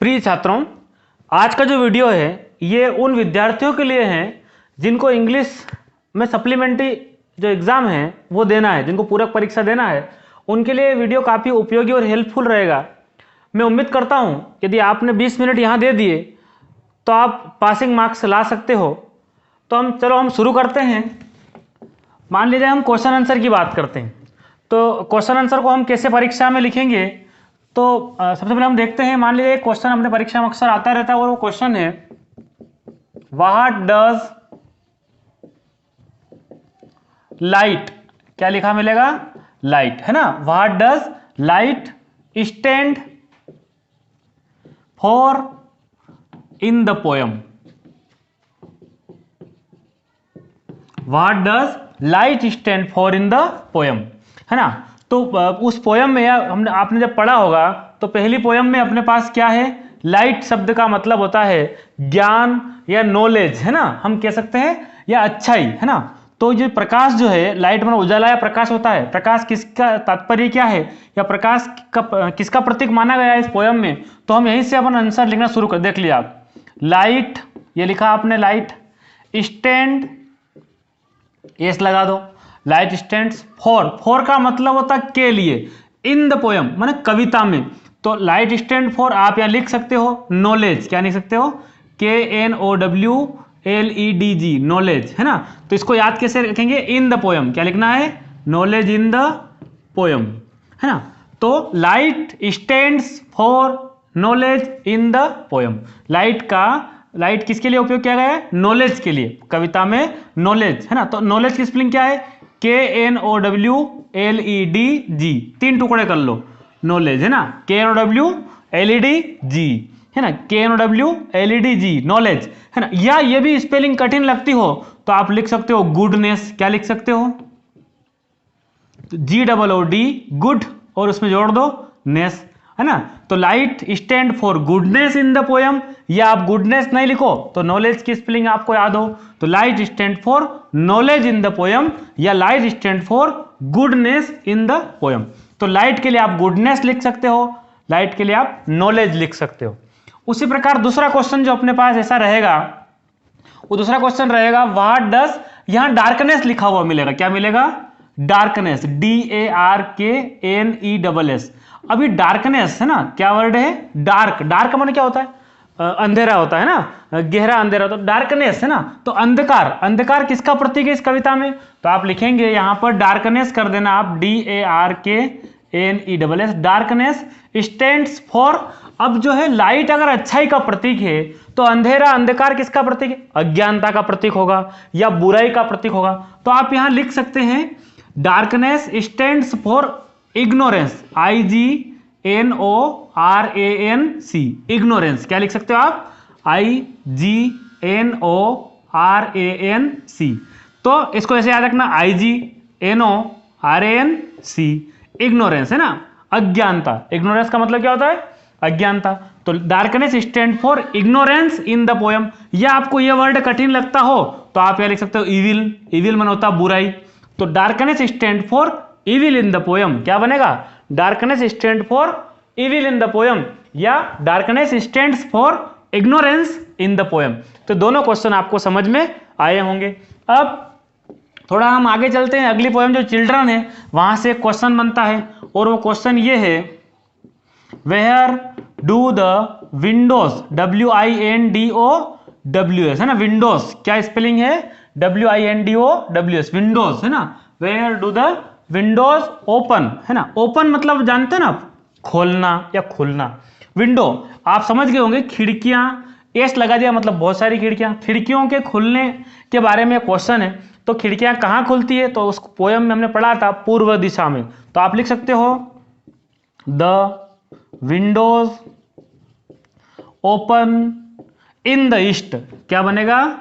प्रिय छात्रों, आज का जो वीडियो है ये उन विद्यार्थियों के लिए है जिनको इंग्लिश में सप्लीमेंट्री जो एग्ज़ाम है वो देना है, जिनको पूरक परीक्षा देना है, उनके लिए वीडियो काफ़ी उपयोगी और हेल्पफुल रहेगा। मैं उम्मीद करता हूँ यदि आपने 20 मिनट यहाँ दे दिए तो आप पासिंग मार्क्स ला सकते हो। तो हम शुरू करते हैं। मान लीजिए हम क्वेश्चन आंसर की बात करते हैं, तो क्वेश्चन आंसर को हम कैसे परीक्षा में लिखेंगे। तो सबसे पहले हम देखते हैं। मान लीजिए एक क्वेश्चन अपने परीक्षा में अक्सर आता रहता है और वो क्वेश्चन है व्हाट डज लाइट, क्या लिखा मिलेगा, लाइट, है ना। What does light stand for in the poem. What does light stand for in the poem, है ना। तो उस पोयम में हमने आपने जब पढ़ा होगा तो पहली पोयम में अपने पास क्या है, लाइट शब्द का मतलब होता है ज्ञान या नॉलेज, है ना, हम कह सकते हैं, या अच्छाई, है ना। तो ये प्रकाश जो है, लाइट में उजाला या प्रकाश होता है। प्रकाश किसका तात्पर्य क्या है, या प्रकाश का किसका प्रतीक माना गया है इस पोयम में। तो हम यहीं से अपन आंसर लिखना शुरू कर, देख लिया आप। लाइट, ये लिखा आपने लाइट, स्टैंड, एस लगा दो, लाइट स्टैंड्स फॉर का मतलब होता है के लिए, इन द पोयम माने कविता में। तो लाइट स्टैंड फॉर आप यहां लिख सकते हो नॉलेज, क्या लिख सकते हो, KNOWLEDG, नॉलेज, है ना। तो इसको याद कैसे रखेंगे, इन द पोयम, क्या लिखना है, नॉलेज इन द पोयम, है ना। तो light stands for knowledge in the poem. Light किसके लिए उपयोग किया गया है, नॉलेज के लिए, कविता में नॉलेज, है ना। तो नॉलेज की स्पेलिंग क्या है, KNOWLEDG, 3 टुकड़े कर लो, नॉलेज, है ना, KNOWLEDG, है ना, KNOWLEDG, नॉलेज, है ना। या ये भी स्पेलिंग कठिन लगती हो तो आप लिख सकते हो गुडनेस, क्या लिख सकते हो, GOOD, गुड, और उसमें जोड़ दो नेस, है ना। तो light stand for goodness in the poem, या आप गुडनेस नहीं लिखो तो नॉलेज की स्पेलिंग आपको याद हो, तो light stand for knowledge in the poem, या light stand for goodness in the poem. तो लाइट के लिए आप गुडनेस लिख सकते हो, लाइट के लिए आप नॉलेज लिख सकते हो। उसी प्रकार दूसरा क्वेश्चन जो अपने पास ऐसा रहेगा, वो दूसरा क्वेश्चन रहेगा व्हाट डज, यहां डार्कनेस लिखा हुआ मिलेगा, क्या मिलेगा, डार्कनेस, DARKNESS। अभी डार्कनेस, है ना, क्या वर्ड है, डार्क माने क्या होता है, अंधेरा होता है ना, गहरा अंधेरा होता है, डार्कनेस, है ना। तो अंधकार किसका प्रतीक है इस कविता में। तो आप लिखेंगे यहां पर डार्कनेस कर देना आप, DARKNESS, डार्कनेस स्टैंड्स फॉर। अब जो है लाइट अगर अच्छाई का प्रतीक है तो अंधकार किसका प्रतीक है, अज्ञानता का प्रतीक होगा या बुराई का प्रतीक होगा। तो आप यहां लिख सकते हैं darkness stands for ignorance, IGNORANC, ignorance, क्या लिख सकते हो आप, IGNORANC। तो इसको ऐसे याद रखना, IGNORANC, इग्नोरेंस, है ना, अज्ञानता। इग्नोरेंस का मतलब क्या होता है, अज्ञानता। तो darkness stand for ignorance in the poem. या आपको यह वर्ड कठिन लगता हो तो आप यह लिख सकते हो इविल मन होता बुराई। तो darkness stand for evil in the poem, क्या बनेगा, darkness stand for evil in the poem, या darkness stands for ignorance in the poem. तो दोनों क्वेश्चन आपको समझ में आए होंगे। अब थोड़ा हम आगे चलते हैं, अगली पोयम जो चिल्ड्रन है वहां से क्वेश्चन बनता है, और वो क्वेश्चन ये है where do the windows, WINDOWS, है ना, विंडोज, क्या स्पेलिंग है, WINDOWS, विंडोज, है ना। Where do the windows open, है ना, ओपन मतलब जानते हैं ना, खोलना या खुलना। विंडो आप समझ गए होंगे, खिड़कियां, एस लगा दिया मतलब बहुत सारी खिड़कियां, खिड़कियों के खुलने के बारे में क्वेश्चन है। तो खिड़कियां कहां खुलती है, तो उस पोयम में हमने पढ़ा था पूर्व दिशा में। तो आप लिख सकते हो the windows open in the east, क्या बनेगा,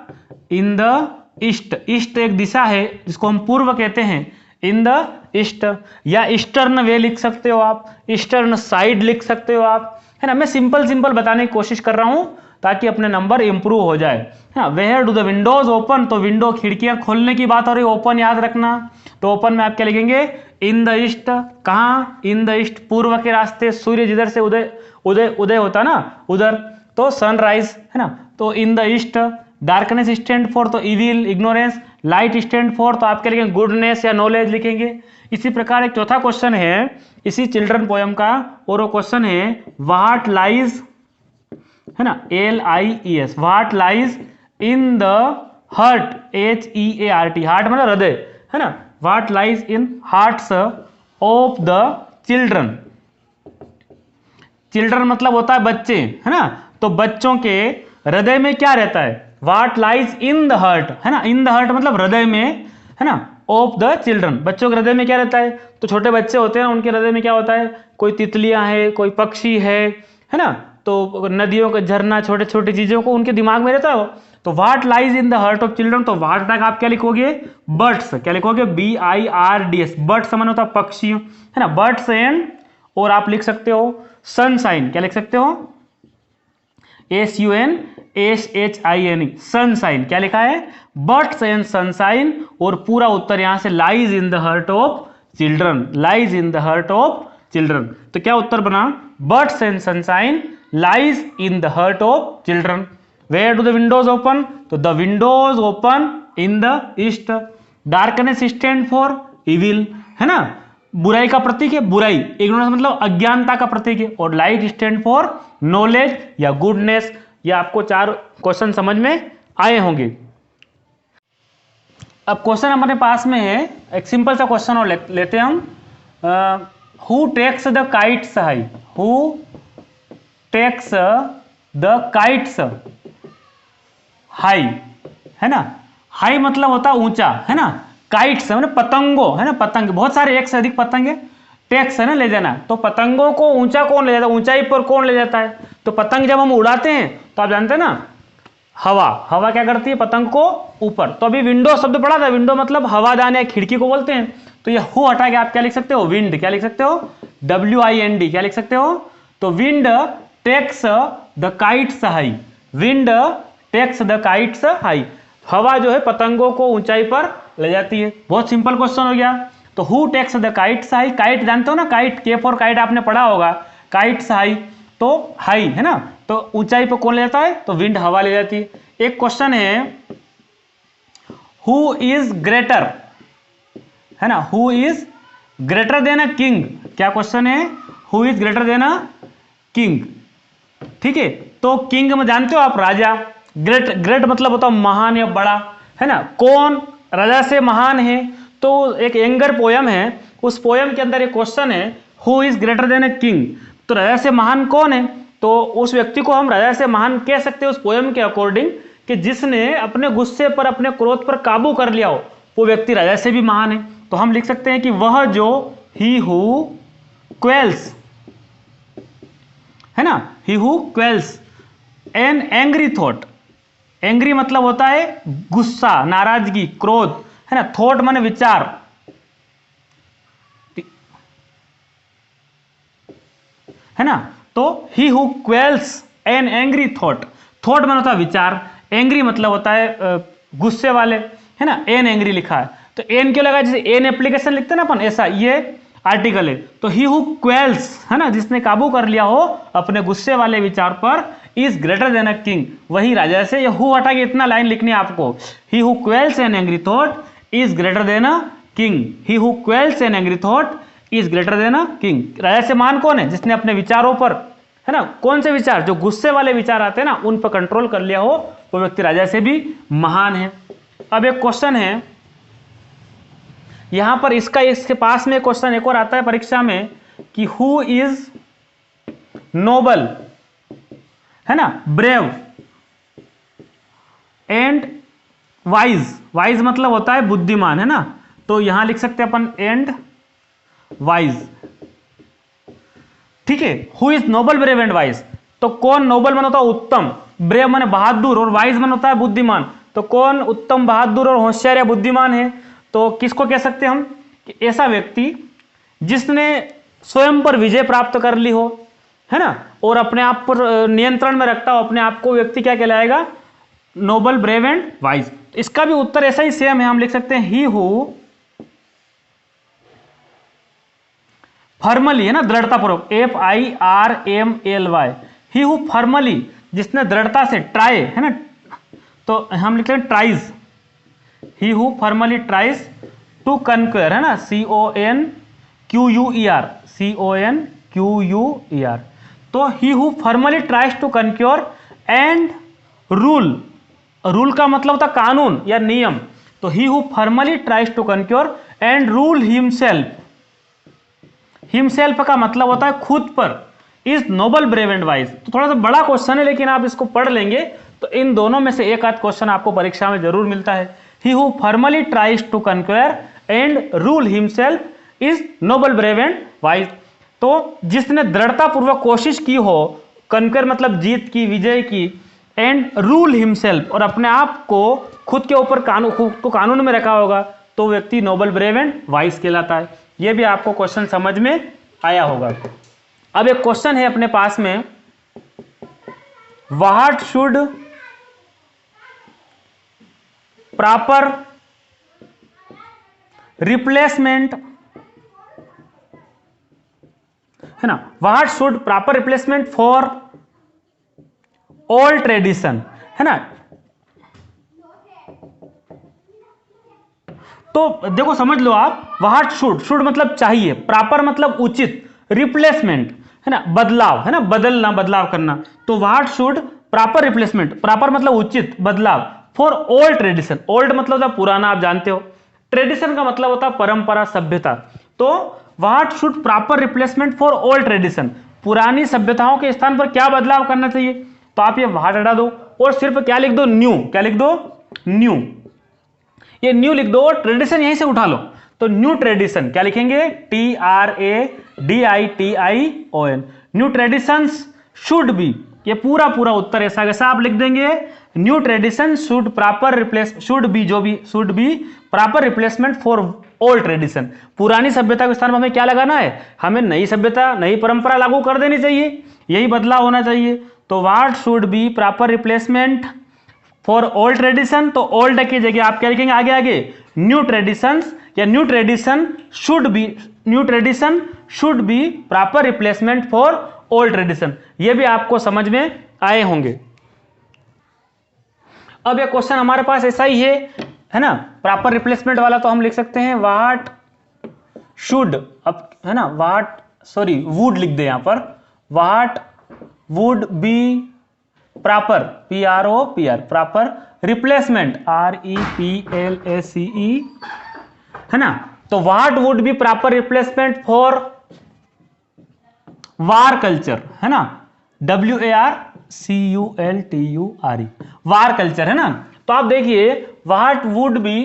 इन द ईस्ट। ईस्ट एक दिशा है जिसको हम पूर्व कहते हैं, इन द ईस्ट। या ईस्टर्न वे लिख सकते हो आप, ईस्टर्न साइड लिख सकते हो आप, है ना। मैं सिंपल बताने की कोशिश कर रहा हूं ताकि अपने नंबर इंप्रूव हो जाए, है ना। Where do the windows open, तो विंडो खिड़कियां खोलने की बात हो रही है, ओपन याद रखना। तो ओपन में आप क्या लिखेंगे, इन द ईस्ट, कहाँ, इन द ईस्ट, पूर्व के रास्ते, सूर्य जिधर से उदय उदय होता ना उधर, तो सनराइज है ना। तो in the east, darkness stand for तो evil, ignorance, light stand for तो आपके लिखेंगे गुडनेस या नॉलेज लिखेंगे। इसी प्रकार एक चौथा क्वेश्चन है इसी चिल्ड्रन पोयम का, और वो क्वेश्चन है व्हाट लाइज, है ना, LIES, what lies in the heart, HEART, heart मतलब हृदय, है ना, what lies in hearts of the children. Children मतलब होता है बच्चे, है ना, तो बच्चों के हृदय में क्या रहता है, what lies in the heart, है ना, इन द हार्ट मतलब हृदय में, है ना, ऑफ द चिल्ड्रन, बच्चों के हृदय में क्या रहता है। तो छोटे बच्चे होते हैं उनके हृदय में क्या होता है, कोई तितलियां है, कोई पक्षी है ना, तो नदियों का झरना, छोटे छोटे चीजों को उनके दिमाग में रहता है। तो what lies in the heart of children, तो व्हाट तक आप क्या लिखोगे, बर्ड्स, क्या लिखोगे, BIRDS, बर्ड्स समझ होता है पक्षी, है ना, बर्ड्स एंड, और आप लिख सकते हो सनशाइन, क्या लिख सकते हो, SUNSHINE, सनशाइन, क्या लिखा है, बर्ड्स एंड सनशाइन, और पूरा उत्तर यहां से lies in the heart of children, lies in the heart of children. तो क्या उत्तर बना, birds and sunshine lies in the heart of children. Where do the windows open, तो the windows open in the east. Darkness stand for evil, है ना, बुराई का प्रतीक है, बुराई, इग्नोरेंस मतलब अज्ञानता का प्रतीक है, और लाइट स्टैंड फॉर नॉलेज या गुडनेस। ये आपको 4 क्वेश्चन समझ में आए होंगे। अब क्वेश्चन हमारे पास में है एक सिंपल सा क्वेश्चन और लेते हैं हम। Who takes the kites high, who takes the kites high, है ना, हाई मतलब होता है ऊंचा, है ना, काइट्स है ना पतंगों, है ना, पतंग, बहुत सारे एक से अधिक पतंग है, टेक्स है ना ले जाना, तो पतंगों को ऊंचा कौन ले जाता है, ऊंचाई पर कौन ले जाता है, तो पतंग जब हम उड़ाते हैं तो आप जानते हैं ना, हवा, हवा क्या करती है पतंग को ऊपर। तो अभी विंडो शब्द पढ़ा था, विंडो मतलब हवादान या खिड़की को बोलते हैं। तो ये हु हटा के आप क्या लिख सकते हो, विंड, क्या लिख सकते हो, WIND, क्या लिख सकते हो, तो wind takes the kites high, wind takes the kites high, हवा जो है पतंगों को ऊंचाई पर ले जाती है। बहुत सिंपल क्वेश्चन हो गया। तो who takes the kites high, kite जानते हो ना, काइट, के फॉर काइट आपने पढ़ा होगा, काइट्स हाई, तो हाई है ना, तो ऊंचाई पर कौन ले जाता है, तो विंड, हवा ले जाती है। एक क्वेश्चन है हु इज ग्रेटर, है ना, who is greater than a king, क्या क्वेश्चन है, who is greater than a king, ठीक है। तो किंग में जानते हो आप राजा, ग्रेट, ग्रेट मतलब होता है महान या बड़ा, है ना, कौन राजा से महान है। तो एक एंगर पोयम है, उस पोयम के अंदर एक क्वेश्चन है who is greater than a king, तो राजा से महान कौन है, तो उस व्यक्ति को हम राजा से महान कह सकते हैं उस पोयम के अकॉर्डिंग, कि जिसने अपने गुस्से पर, अपने क्रोध पर काबू कर लिया हो, वो व्यक्ति राजा से भी महान है। तो हम लिख सकते हैं कि वह जो, ही हु क्वेल्स, है ना, ही who quells an angry thought, angry मतलब होता है गुस्सा, नाराजगी, क्रोध, है ना, थॉट माने विचार, है ना, तो he who quells an angry thought, thought माने होता है विचार, एंग्री मतलब होता है गुस्से वाले, है ना, एन एंग्री लिखा है, तो एन क्यों लगा, जैसे एन एप्लीकेशन लिखते हैं ना अपन, ऐसा ये आर्टिकल है। तो ही हु क्वेल्स, है ना, जिसने काबू कर लिया हो अपने गुस्से वाले विचार पर, is greater than a king, वही राजा से। ये हु हटा के इतना लाइन लिखनी है आपको, he who quells an angry thought is greater than a king, he who quells an angry thought is greater than a king. राजा से महान कौन है, जिसने अपने विचारों पर, है ना, कौन से विचार, जो गुस्से वाले विचार आते हैं ना, उन पर कंट्रोल कर लिया हो, वो व्यक्ति राजा से भी महान है। अब एक क्वेश्चन है यहां पर, इसके पास में क्वेश्चन एक और आता है परीक्षा में कि हु इज नोबल, है ना, ब्रेव एंड वाइज, वाइज मतलब होता है बुद्धिमान, है ना, तो यहां लिख सकते हैं अपन एंड वाइज, ठीक है। Who is noble brave and wise, तो कौन, नोबल मन होता है उत्तम, ब्रेव माने बहादुर, और वाइज मन होता है बुद्धिमान, तो कौन उत्तम, बहादुर और होशियार या बुद्धिमान है, तो किसको कह सकते हैं हम, कि ऐसा व्यक्ति जिसने स्वयं पर विजय प्राप्त कर ली हो, है ना, और अपने आप पर नियंत्रण में रखता हो अपने आप को, व्यक्ति क्या कहलाएगा, नोबल ब्रेव एंड वाइज। इसका भी उत्तर ऐसा ही सेम है, हम लिख सकते हैं ही हु फॉर्मली है ना, दृढ़तापूर्वक, FIRMALY, ही हु फॉर्मली, जिसने दृढ़ता से, ट्राई है ना, तो हम लिखते हैं tries, he who formally tries to conquer है ना, CONQUER, तो he who formally tries to conquer and rule, rule का मतलब होता कानून या नियम, तो he who formally tries to conquer and rule himself, himself का मतलब होता है खुद पर, is noble brave and wise. तो थोड़ा सा बड़ा क्वेश्चन है, लेकिन आप इसको पढ़ लेंगे तो इन दोनों में से एक आध क्वेश्चन आपको परीक्षा में जरूर मिलता है। He who formally tries to conquer and rule himself is noble brave and wise, तो जिसने दृढ़ता पूर्वक कोशिश की हो, कन्क्वेयर मतलब जीत की, विजय की, एंड रूल हिमसेल्फ, और अपने आप को खुद के ऊपर कानून में रखा होगा, तो व्यक्ति नोबल ब्रेव एंड वाइज कहलाता है। यह भी आपको क्वेश्चन समझ में आया होगा। अब एक क्वेश्चन है अपने पास में, व्हाट शुड प्रॉपर रिप्लेसमेंट है ना, what should proper replacement for old tradition है ना। तो देखो समझ लो आप, व्हाट शुड मतलब चाहिए, प्रॉपर मतलब उचित, रिप्लेसमेंट है ना, बदलाव है ना, बदलना, बदलाव करना, तो what should proper replacement, proper मतलब उचित बदलाव, फॉर ओल्ड ट्रेडिशन, ओल्ड मतलब होता पुराना, आप जानते हो, ट्रेडिशन का मतलब होता परंपरा, सभ्यता, तो what should proper replacement for old tradition, पुरानी सभ्यताओं के स्थान पर क्या बदलाव करना चाहिए, तो आप ये व्हाट हटा दो और सिर्फ क्या लिख दो, न्यू, क्या लिख दो, न्यू, ये न्यू लिख दो और ट्रेडिशन यहीं से उठा लो, तो न्यू ट्रेडिशन क्या लिखेंगे, TRADITION, new traditions should be, ये पूरा पूरा उत्तर ऐसा कैसा आप लिख देंगे, new tradition should proper replace, should be, जो भी should be proper replacement for old tradition, पुरानी सभ्यता के स्थान पर हमें क्या लगाना है, हमें नई सभ्यता, नई परंपरा लागू कर देनी चाहिए, यही बदलाव होना चाहिए, तो what should be proper replacement for old tradition, तो ओल्ड की जगह आप क्या लिखेंगे आगे आगे, न्यू ट्रेडिशंस, या new tradition should be, new tradition should be proper replacement for old tradition, ये भी आपको समझ में आए होंगे। अब ये क्वेश्चन हमारे पास ऐसा ही है ना, प्रॉपर रिप्लेसमेंट वाला, तो हम लिख सकते हैं व्हाट शुड, अब है ना, व्हाट सॉरी वुड लिख दे यहां पर, what would be proper, PROPR, proper replacement, REPLACE है ना, तो what would be proper replacement for war culture है ना, WARCULTURE, वार कल्चर है ना, तो आप देखिए what would be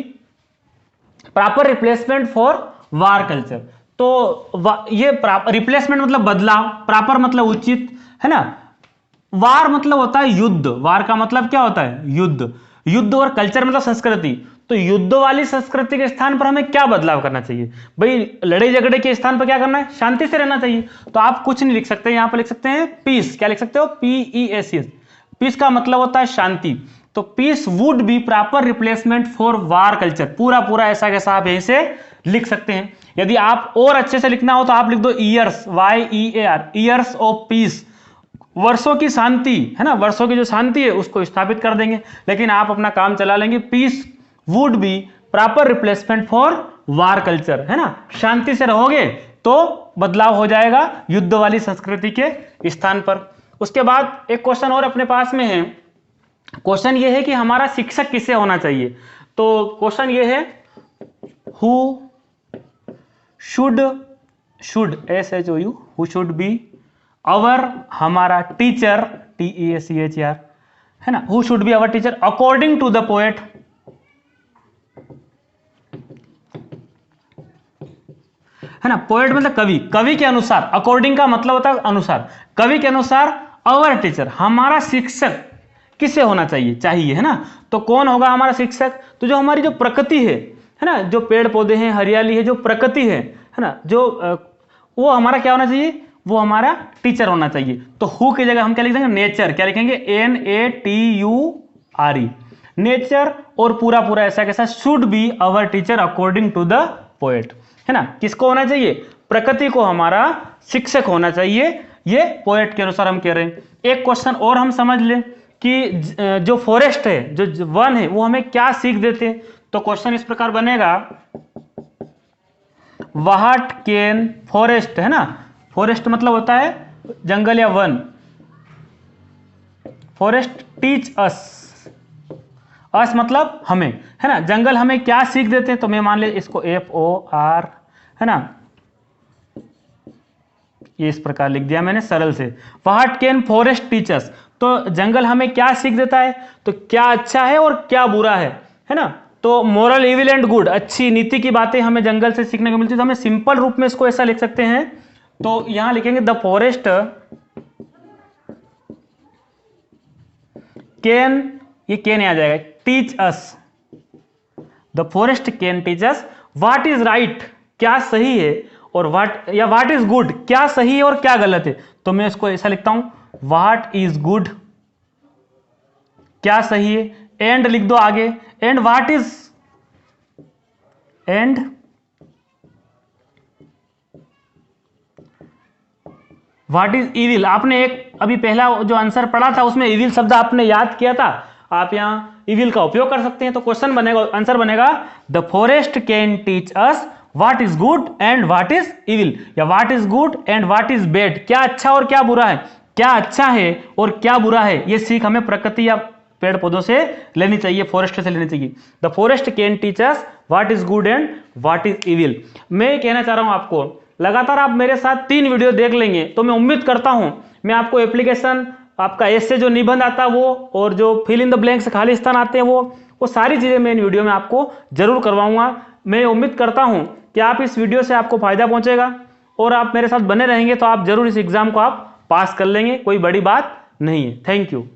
proper replacement for war culture, तो ये रिप्लेसमेंट मतलब बदलाव, प्रॉपर मतलब उचित है ना, वार मतलब होता है युद्ध, वार का मतलब क्या होता है, युद्ध, युद्ध, और कल्चर मतलब संस्कृति, तो युद्ध वाली संस्कृति के स्थान पर हमें क्या बदलाव करना चाहिए भाई, लड़ाई झगड़े के स्थान पर क्या करना है, शांति से रहना चाहिए, तो आप कुछ नहीं लिख सकते, यहां पर लिख सकते हैं पीस, क्या लिख सकते हो, PEACE, पीस का मतलब होता है शांति, तो peace would be proper replacement for war culture, पूरा पूरा ऐसा कैसा आप यहीं से लिख सकते हैं। यदि आप और अच्छे से लिखना हो तो आप लिख दो years, YEAR, years of peace, वर्षों की शांति है ना, वर्षों की जो शांति है उसको स्थापित कर देंगे, लेकिन आप अपना काम चला लेंगे, peace would be proper replacement for war culture है ना, शांति से रहोगे तो बदलाव हो जाएगा युद्ध वाली संस्कृति के स्थान पर। उसके बाद एक क्वेश्चन और अपने पास में है, क्वेश्चन ये है कि हमारा शिक्षक किसे होना चाहिए, तो क्वेश्चन ये है who should SHOU, who should be our, हमारा टीचर, TEACHER है ना, who should be our teacher according to the poet, है ना, पोएट मतलब कवि, कवि के अनुसार, अकॉर्डिंग का मतलब होता है अनुसार, कवि के अनुसार अवर टीचर, हमारा शिक्षक किसे होना चाहिए है ना, तो कौन होगा हमारा शिक्षक, तो जो हमारी जो प्रकृति है ना, जो पेड़ पौधे हैं, हरियाली है, जो प्रकृति है ना, जो वो हमारा क्या होना चाहिए, वो हमारा टीचर होना चाहिए, तो हु की जगह हम क्या लिख देंगे, नेचर, क्या लिखेंगे, NATURE, नेचर, और पूरा पूरा ऐसा कैसा, should be our teacher according to the poet है ना, किसको होना चाहिए, प्रकृति को हमारा शिक्षक होना चाहिए, ये पोएट के अनुसार हम कह रहे हैं। एक क्वेश्चन और हम समझ लें कि जो फॉरेस्ट है, जो वन है, वो हमें क्या सीख देते हैं। तो क्वेश्चन इस प्रकार बनेगा, व्हाट कैन फॉरेस्ट, है ना, फॉरेस्ट मतलब होता है जंगल या वन, फॉरेस्ट टीच अस, अस मतलब हमें, है ना, जंगल हमें क्या सीख देते हैं। तो मैं मान ले इसको FOR, है ना, ये इस प्रकार लिख दिया मैंने सरल से। What can forest teach us, तो जंगल हमें क्या सीख देता है, तो क्या अच्छा है और क्या बुरा है ना। तो मोरल, इविल एंड गुड, अच्छी नीति की बातें हमें जंगल से सीखने को मिलती है। तो हमें सिंपल रूप में इसको ऐसा लिख सकते हैं, तो यहां लिखेंगे द फॉरेस्ट कैन, ये कैन आ जाएगा, teach us, the forest can teach us what is right, क्या सही है, और व्हाट इज गुड, क्या सही है और क्या गलत है। तो मैं इसको ऐसा लिखता हूं, व्हाट इज गुड, क्या सही है, एंड लिख दो आगे, and what is, and what is evil. आपने एक अभी पहला जो आंसर पढ़ा था उसमें इविल शब्द आपने याद किया था, आप यहां इविल का उपयोग कर सकते हैं। तो क्वेश्चन बनेगा, आंसर बनेगा the forest can teach us what is good and what is evil, या what is good and what is bad, क्या अच्छा और क्या बुरा है, क्या अच्छा है और क्या बुरा है, ये सीख हमें प्रकृति या पेड़ पौधों से लेनी चाहिए, फॉरेस्ट से लेनी चाहिए। The forest can teach us what is good and what is evil. मैं कहना चाह रहा हूं आपको, लगातार आप मेरे साथ 3 वीडियो देख लेंगे तो मैं उम्मीद करता हूं मैं आपको एप्लीकेशन, आपका ऐसे जो निबंध आता है वो, और जो फिल इन द ब्लैंक्स खाली स्थान आते हैं वो सारी चीजें मैं इन वीडियो में आपको जरूर करवाऊंगा। मैं उम्मीद करता हूं कि आप इस वीडियो से आपको फायदा पहुंचेगा और आप मेरे साथ बने रहेंगे तो आप जरूर इस एग्जाम को आप पास कर लेंगे, कोई बड़ी बात नहीं है। Thank you.